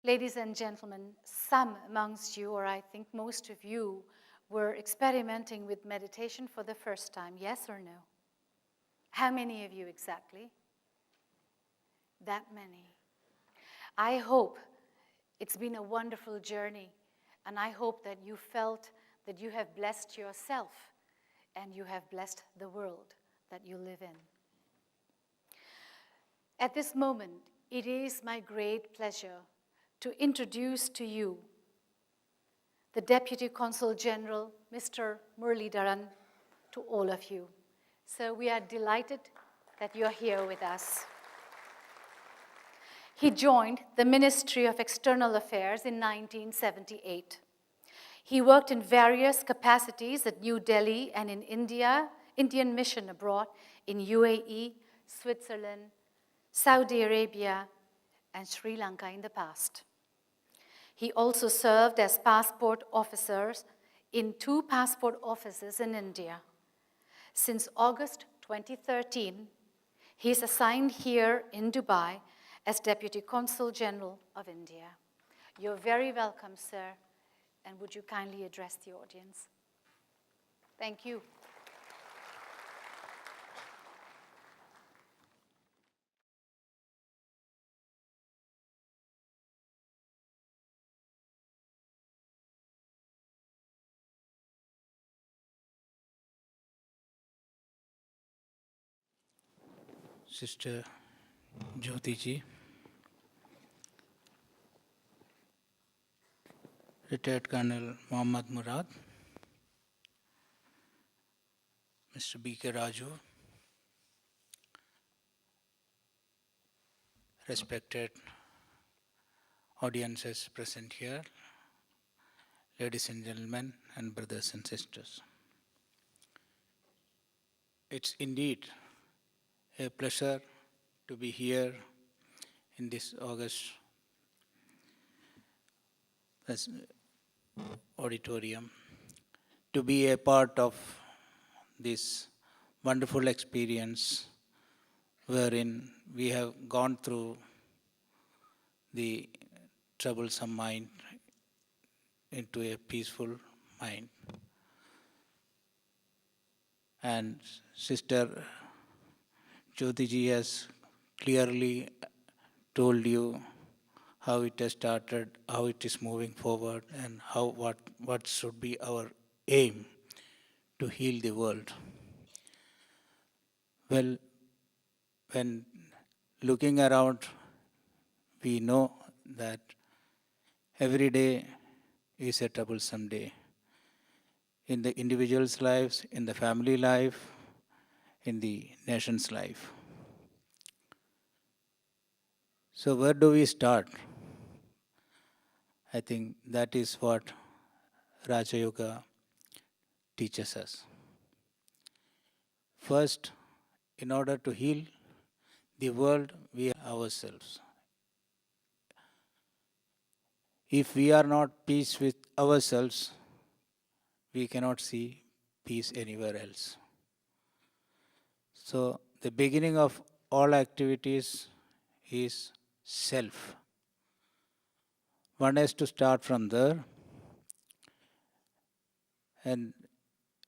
Ladies and gentlemen, some amongst you, or I think most of you, were experimenting with meditation for the first time, yes or no? How many of you exactly? That many. I hope it's been a wonderful journey, and I hope that you felt that you have blessed yourself and you have blessed the world that you live in. At this moment, it is my great pleasure to introduce to you the Deputy Consul General, Mr. Muralidharan, to all of you. So we are delighted that you're here with us. He joined the Ministry of External Affairs in 1978. He worked in various capacities at New Delhi and in India, Indian mission abroad, in UAE, Switzerland, Saudi Arabia, and Sri Lanka in the past. He also served as passport officers in 2 passport offices in India. Since August 2013, he is assigned here in Dubai as Deputy Consul General of India. You're very welcome, sir, and would you kindly address the audience? Thank you. Sister Jyoti ji, Retired Colonel Mohammad Murad, Mr. B.K. Raju, respected audiences present here, ladies and gentlemen, and brothers and sisters. It's indeed a pleasure to be here in this August auditorium, to be a part of this wonderful experience wherein we have gone through the troublesome mind into a peaceful mind. And Sister Jyoti ji has clearly told you how it has started, how it is moving forward, and what should be our aim to heal the world. Well, when looking around, we know that every day is a troublesome day. In the individual's lives, in the family life, in the nation's life. So where do we start? I think that is what Raja Yoga teaches us. First, in order to heal the world, we ourselves. If we are not peace with ourselves, we cannot see peace anywhere else. So the beginning of all activities is self. One has to start from there. And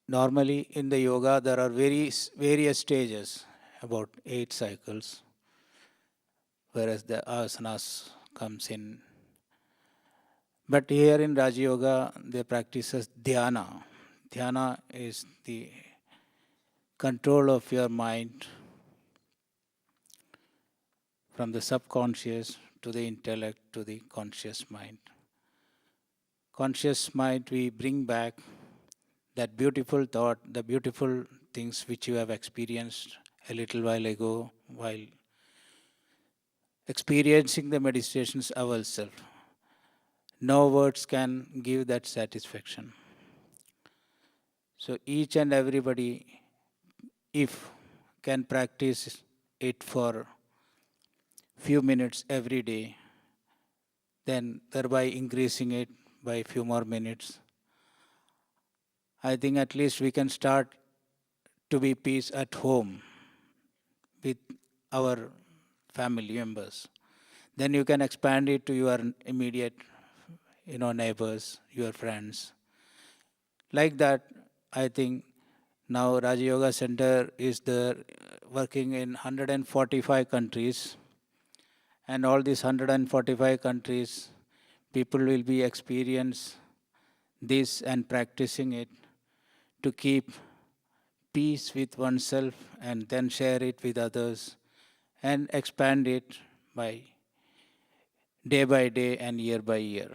normally in the yoga there are various stages, about 8 cycles, whereas the asanas comes in. But here in Raja Yoga they practices dhyana. Dhyana is the control of your mind from the subconscious to the intellect to the conscious mind. Conscious mind, we bring back that beautiful thought, the beautiful things which you have experienced a little while ago while experiencing the meditations ourselves. No words can give that satisfaction. So each and everybody, if can practice it for few minutes every day, then thereby increasing it by a few more minutes, I think at least we can start to be peace at home with our family members. then you can expand it to your immediate, neighbors, your friends. Like that, I think now Raja Yoga Center is there working in 145 countries, and all these 145 countries, people will be experience this and practicing it to keep peace with oneself and then share it with others and expand it by day and year by year.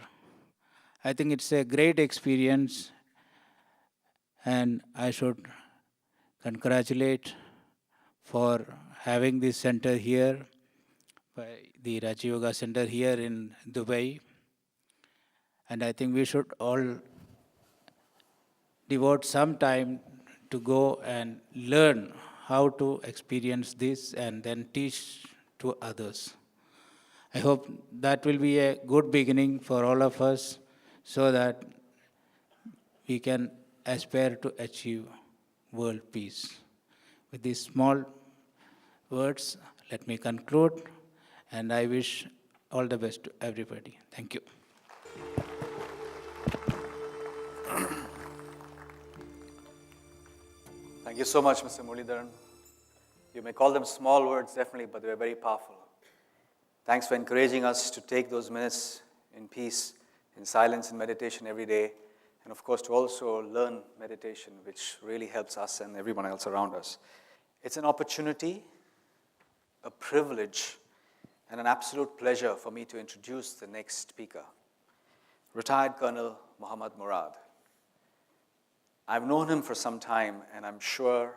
I think it's a great experience, and I should congratulate for having this center here, by the Raja Yoga Center here in Dubai. And I think we should all devote some time to go and learn how to experience this and then teach to others. I hope that will be a good beginning for all of us so that we can aspire to achieve world peace. With these small words, let me conclude, and I wish all the best to everybody. Thank you. Thank you so much, Mr. Muralidharan. You may call them small words, definitely, but they are very powerful. Thanks for encouraging us to take those minutes in peace, in silence, in meditation every day, and of course to also learn meditation, which really helps us and everyone else around us. It's an opportunity, a privilege, and an absolute pleasure for me to introduce the next speaker, retired Colonel Muhammad Murad. I've known him for some time, and I'm sure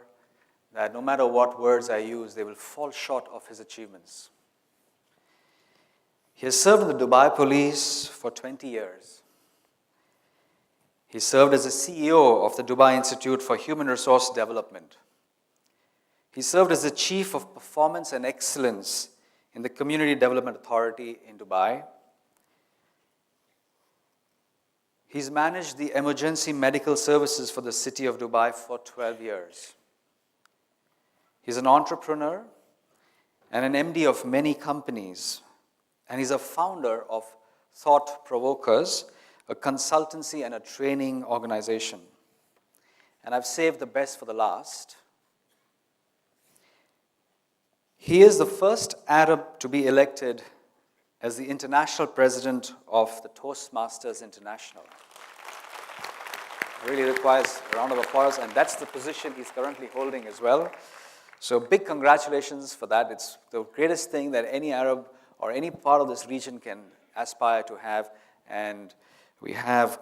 that no matter what words I use, they will fall short of his achievements. He has served in the Dubai Police for 20 years. He served as the CEO of the Dubai Institute for Human Resource Development. He served as the Chief of Performance and Excellence in the Community Development Authority in Dubai. He's managed the emergency medical services for the city of Dubai for 12 years. He's an entrepreneur and an MD of many companies, and he's a founder of Thought Provokers, a consultancy and a training organization. And I've saved the best for the last. He is the first Arab to be elected as the international president of the Toastmasters International. It really requires a round of applause, and that's the position he's currently holding as well. So big congratulations for that. It's the greatest thing that any Arab or any part of this region can aspire to have, and we have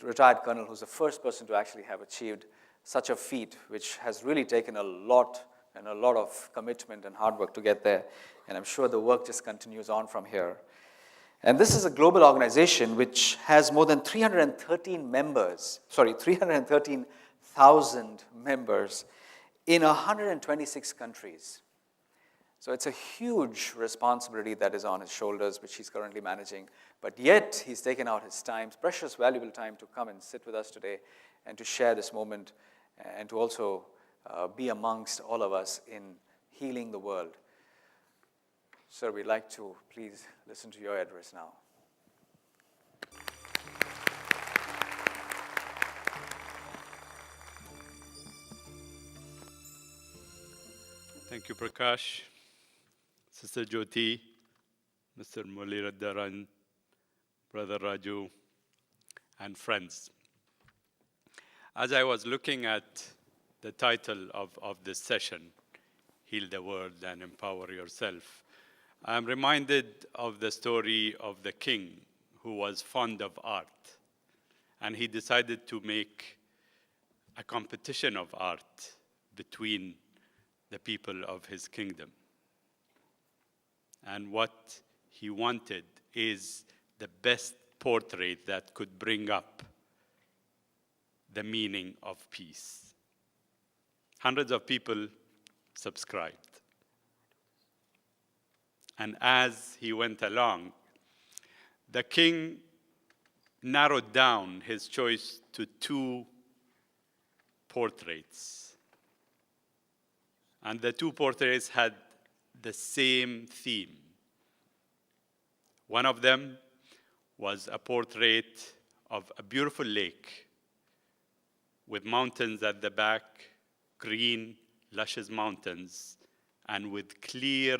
retired Colonel, who's the first person to actually have achieved such a feat, which has really taken a lot of commitment and hard work to get there, and I'm sure the work just continues on from here. And this is a global organization which has more than 313,000 members in 126 countries. So it's a huge responsibility that is on his shoulders, which he's currently managing. But yet, he's taken out his time, precious, valuable time, to come and sit with us today and to share this moment and to also be amongst all of us in healing the world. Sir, we'd like to please listen to your address now. Thank you, Prakash, Sister Jyoti, Mr. Muralidharan, Brother Raju, and friends. As I was looking at the title of this session, Heal the World and Empower Yourself, I'm reminded of the story of the king who was fond of art, and he decided to make a competition of art between the people of his kingdom. And what he wanted is the best portrait that could bring up the meaning of peace. Hundreds of people subscribed. And as he went along, the king narrowed down his choice to 2 portraits. And the 2 portraits had the same theme. One of them was a portrait of a beautiful lake with mountains at the back, green, luscious mountains, and with clear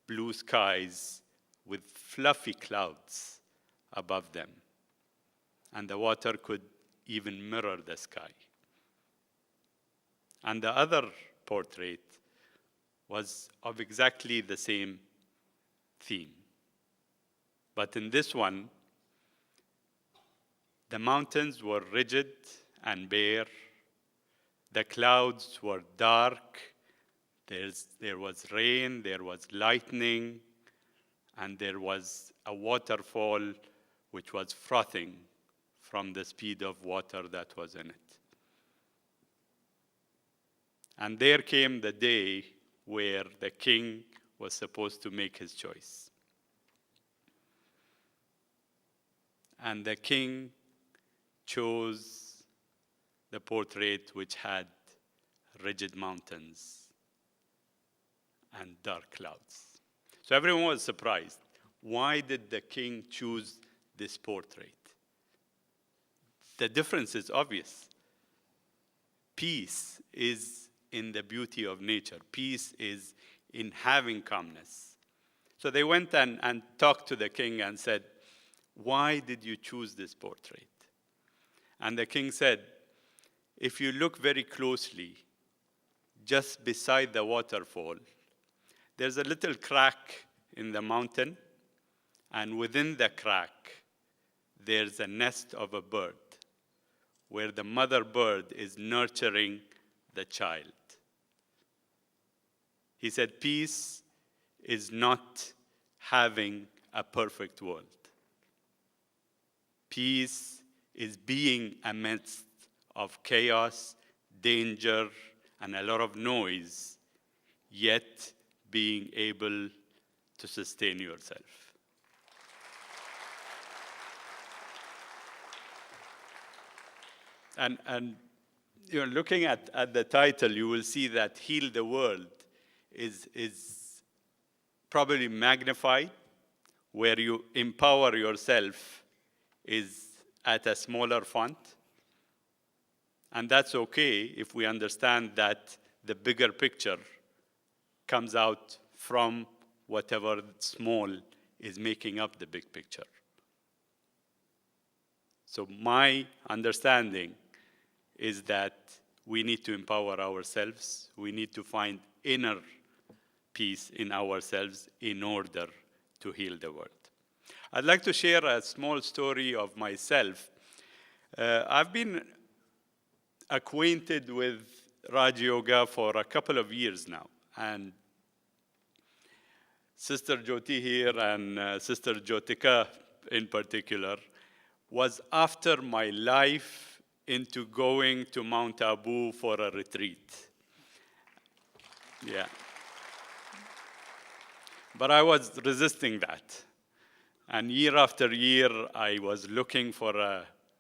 blue skies with fluffy clouds above them. And the water could even mirror the sky. And the other portrait was of exactly the same theme. But in this one, the mountains were rigid and bare. The clouds were dark. There was rain, there was lightning, and there was a waterfall which was frothing from the speed of water that was in it. And there came the day where the king was supposed to make his choice. And the king chose the portrait which had rigid mountains and dark clouds. So everyone was surprised. Why did the king choose this portrait? The difference is obvious. Peace is in the beauty of nature. Peace is in having calmness. So they went and talked to the king and said, why did you choose this portrait? And the king said, if you look very closely, just beside the waterfall, there's a little crack in the mountain, and within the crack, there's a nest of a bird, where the mother bird is nurturing the child. He said, peace is not having a perfect world. Peace is being amidst of chaos, danger, and a lot of noise, yet being able to sustain yourself. And you know, looking at the title, you will see that Heal the World is probably magnified, where you empower yourself is at a smaller font. And that's okay if we understand that the bigger picture comes out from whatever small is making up the big picture. So my understanding is that we need to empower ourselves. We need to find inner peace in ourselves in order to heal the world. I'd like to share a small story of myself. I've been acquainted with Raj Yoga for a couple of years now. And Sister Jyoti here and Sister Jyotika in particular was after my life into going to Mount Abu for a retreat. Yeah. But I was resisting that. And year after year, I was looking for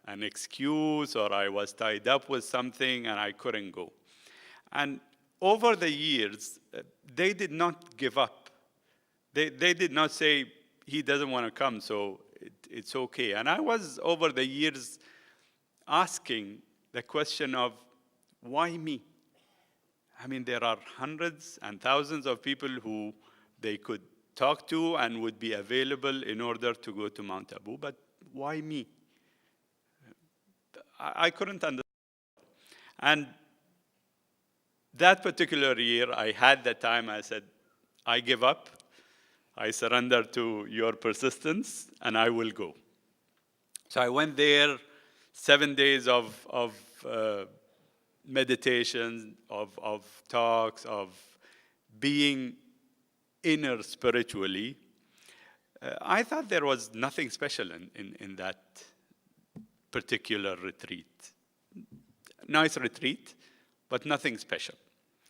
an excuse, or I was tied up with something and I couldn't go. And over the years, they did not give up. They did not say, he doesn't want to come, so it's okay. And I was, over the years, asking the question of, why me? I mean, there are hundreds and thousands of people who they could talk to and would be available in order to go to Mount Abu, but why me? I couldn't understand. And that particular year, I had the time, I said, I give up, I surrender to your persistence, and I will go. So I went there, 7 days of meditation, of talks, of being inner spiritually. I thought there was nothing special in that particular retreat. Nice retreat, but nothing special.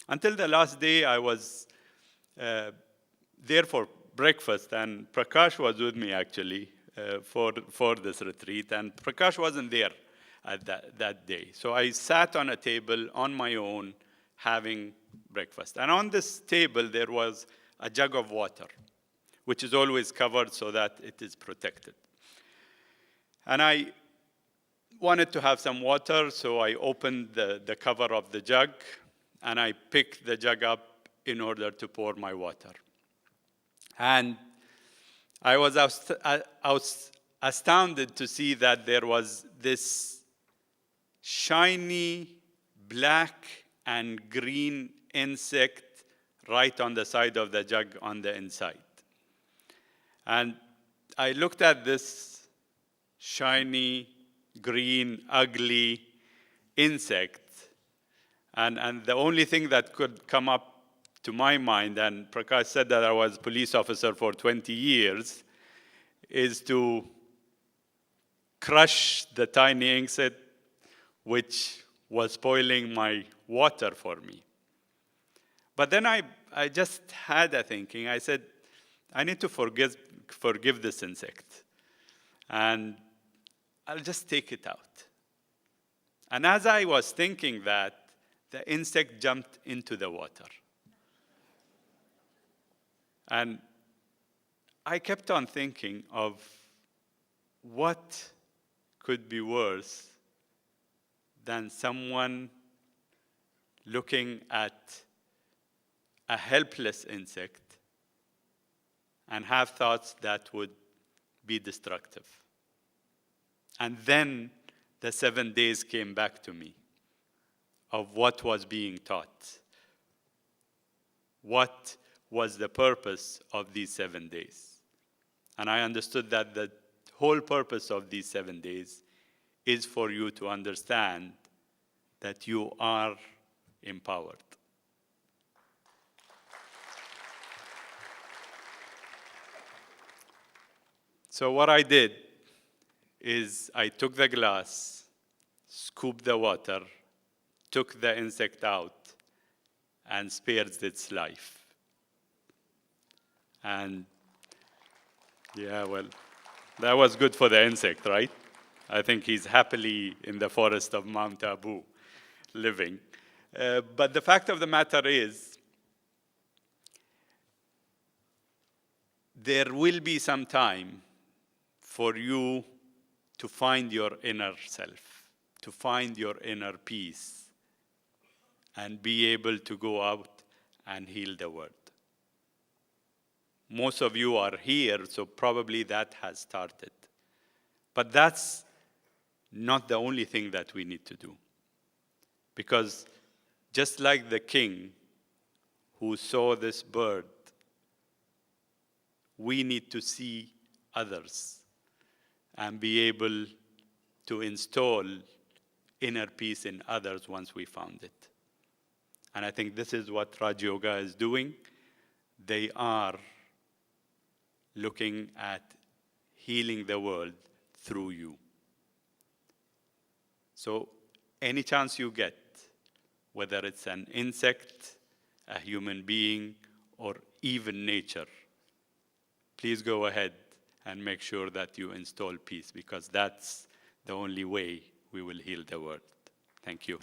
Until the last day, I was there for breakfast, and Prakash was with me actually for this retreat, and Prakash wasn't there at that day. So I sat on a table on my own having breakfast. And on this table, there was a jug of water which is always covered so that it is protected. And I wanted to have some water, so I opened the cover of the jug, and I picked the jug up in order to pour my water. And I was astounded to see that there was this shiny black and green insect right on the side of the jug on the inside. And I looked at this shiny, green, ugly insect, and the only thing that could come up to my mind, and Prakash said that I was a police officer for 20 years, is to crush the tiny insect which was spoiling my water for me. But then I just had a thinking. I said, I need to forgive this insect, and I'll just take it out. And as I was thinking that, the insect jumped into the water. And I kept on thinking of what could be worse than someone looking at a helpless insect and have thoughts that would be destructive. And then the 7 days came back to me of what was being taught. What was the purpose of these 7 days? And I understood that the whole purpose of these 7 days is for you to understand that you are empowered. So what I did is I took the glass, scooped the water, took the insect out, and spared its life. And yeah, well, that was good for the insect, right? I think he's happily in the forest of Mount Abu living. But the fact of the matter is, there will be some time for you to find your inner self, to find your inner peace, and be able to go out and heal the world. Most of you are here, so probably that has started. But that's not the only thing that we need to do. Because just like the king who saw this bird, we need to see others and be able to install inner peace in others once we found it. And I think this is what Raj Yoga is doing. They are looking at healing the world through you. So any chance you get, whether it's an insect, a human being, or even nature, please go ahead and make sure that you install peace, because that's the only way we will heal the world. Thank you.